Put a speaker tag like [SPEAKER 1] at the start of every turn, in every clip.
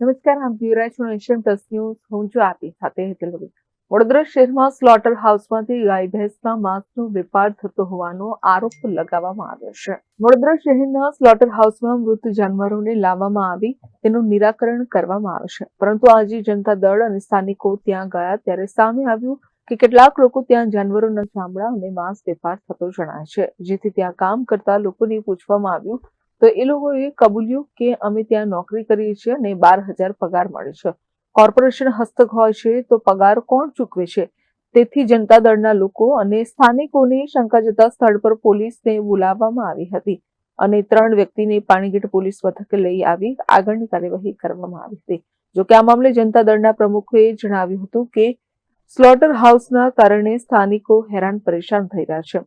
[SPEAKER 1] નમસ્કાર, આપ જોઈ રહ્યા છો નેશન પ્લસ ન્યૂઝ. હું છું આપની સાથે હેતલ વગર. વડોદરા શહેરમાં સ્લોટર હાઉસમાંથી ગાય ભેંસના માંસનો વેપાર થતો હોવાનો આરોપ લગાવવામાં આવ્યો છે. વડોદરા શહેરના સ્લોટર હાઉસમાં મૃત જાનવરોને લાવવામાં આવી તેનું નિરાકરણ કરવામાં આવે છે, પરંતુ આજે જનતા દળ અને સ્થાનિકો ત્યાં ગયા ત્યારે સામે આવ્યું કે કેટલાક લોકો ત્યાં જાનવરોના ચામડા અને માંસ વેપાર થતો જણાય છે, જેથી ત્યાં કામ કરતા લોકોને પૂછવામાં આવ્યું તો એ લોકોએ કબૂલ્યું કે અમે ત્યાં નોકરી કરીએ છીએ અને 12,000 પગાર મળે છે. કોર્પોરેશન હસ્તક હોય છે તો પગાર કોણ ચૂકવે છે? તેથી જનતા દળના લોકો અને સ્થાનિકોને શંકા જતા સ્થળ પર પોલીસને બોલાવવામાં આવી હતી અને 3 વ્યક્તિને પાણીગેટ પોલીસ મથકે લઈ આવી આગળની કાર્યવાહી કરવામાં આવી હતી. જોકે આ મામલે જનતા દળના પ્રમુખે જણાવ્યું હતું કે સ્લોટર હાઉસના કારણે સ્થાનિકો હેરાન પરેશાન થઈ રહ્યા છે.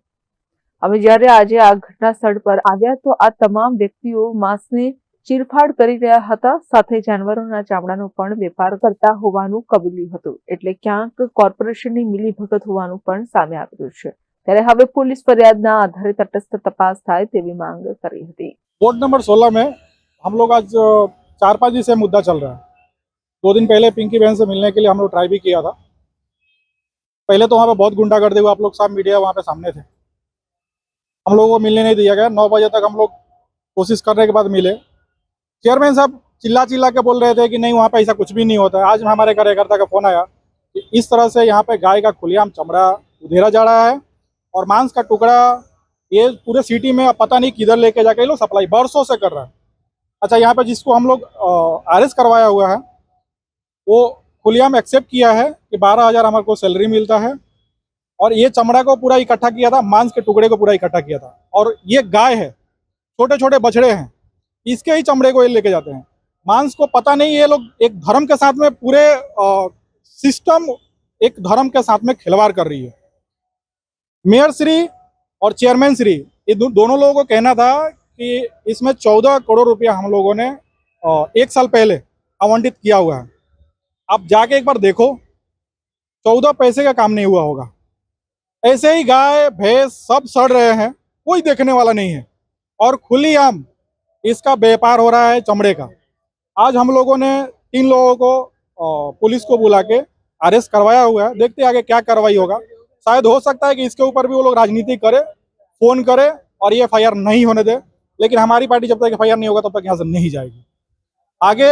[SPEAKER 1] અમે જ્યારે આજે આ ઘટના સ્થળ પર આવ્યા તો આ તમામ વ્યક્તિઓ માંસને ચીરફાડ કરી રહ્યા હતા, સાથે જાનવરોના ચામડાનો પણ વેપાર કરતા હોવાનું કબૂલ્યું હતું. એટલે ક્યાંક કોર્પોરેશનની મિલીભગત હોવાનું પણ સામે આવ્યું છે. ત્યારે હવે પોલીસ ફરિયાદના આધારે તટસ્થ તપાસ થાય તેવી માંગ કરી હતી.
[SPEAKER 2] वार्ड नंबर 16 में हम लोग आज 4-5 दिन से मुद्दा चल रहा है। 2 दिन पहले पिंकी बहन से मिलने के लिए हम लोग ट्राई भी किया था। पहले तो वहाँ पे बहुत गुंडागर्दी हुआ, आप लोग सब मीडिया वहाँ पे सामने थे। हम लोगों को मिलने नहीं दिया गया। 9 बजे तक हम लोग कोशिश करने के बाद मिले। चेयरमैन साहब चिल्ला चिल्ला के बोल रहे थे कि नहीं वहाँ पे ऐसा कुछ भी नहीं होता है। आज हमारे कार्यकर्ता का फोन आया कि इस तरह से यहाँ पे गाय का खुलेआम चमड़ा उधेरा जा रहा है और मांस का टुकड़ा ये पूरे सिटी में पता नहीं किधर लेके जाके लोग सप्लाई बरसों से कर रहा है। अच्छा, यहाँ पे जिसको हम लोग अरेस्ट करवाया हुआ है वो खुलेआम एक्सेप्ट किया है कि 12,000 हमारे को सैलरी मिलता है और ये चमड़ा को पूरा इकट्ठा किया था, मांस के टुकड़े को पूरा इकट्ठा किया था। और ये गाय है, छोटे छोटे बछड़े हैं, इसके ही चमड़े को ये लेके जाते हैं। मांस को पता नहीं, ये लोग एक धर्म के साथ में पूरे सिस्टम एक धर्म के साथ में खिलवाड़ कर रही है। मेयर श्री और चेयरमैन श्री ये दोनों लोगों को कहना था कि इसमें 14 करोड़ रुपया हम लोगों ने 1 साल पहले आवंटित किया हुआ है। आप जाके एक बार देखो, 14 पैसे का काम नहीं हुआ होगा। ऐसे ही गाय भैंस सब सड़ रहे हैं, कोई देखने वाला नहीं है और खुलेआम इसका व्यापार हो रहा है चमड़े का। आज हम लोगों ने 3 लोगों को पुलिस को बुला के अरेस्ट करवाया हुआ है। देखते आगे क्या कार्रवाई होगा। शायद हो सकता है कि इसके ऊपर भी वो लोग राजनीति करे, फोन करे और ये FIR नहीं होने दे, लेकिन हमारी पार्टी जब तक FIR नहीं होगा तब तक यहाँ से नहीं जाएगी। आगे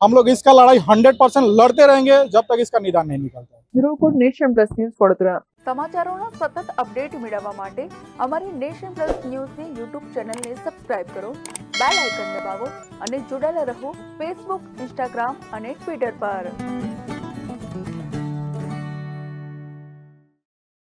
[SPEAKER 2] हम लोग इसका लड़ाई 100% लड़ते रहेंगे जब तक इसका निदान नहीं निकलता।
[SPEAKER 1] Bureau report nation plus news Vadodara.
[SPEAKER 3] સમાચારોના સતત અપડેટ મેળવવા માટે અમારી નેશન પ્લસ ન્યૂઝની યુટ્યુબ ચેનલને સબસ્ક્રાઇબ કરો, બેલ આઇકન દબાવો અને જોડાયેલા રહો ફેસબુક, ઇન્સ્ટાગ્રામ અને ટ્વિટર પર.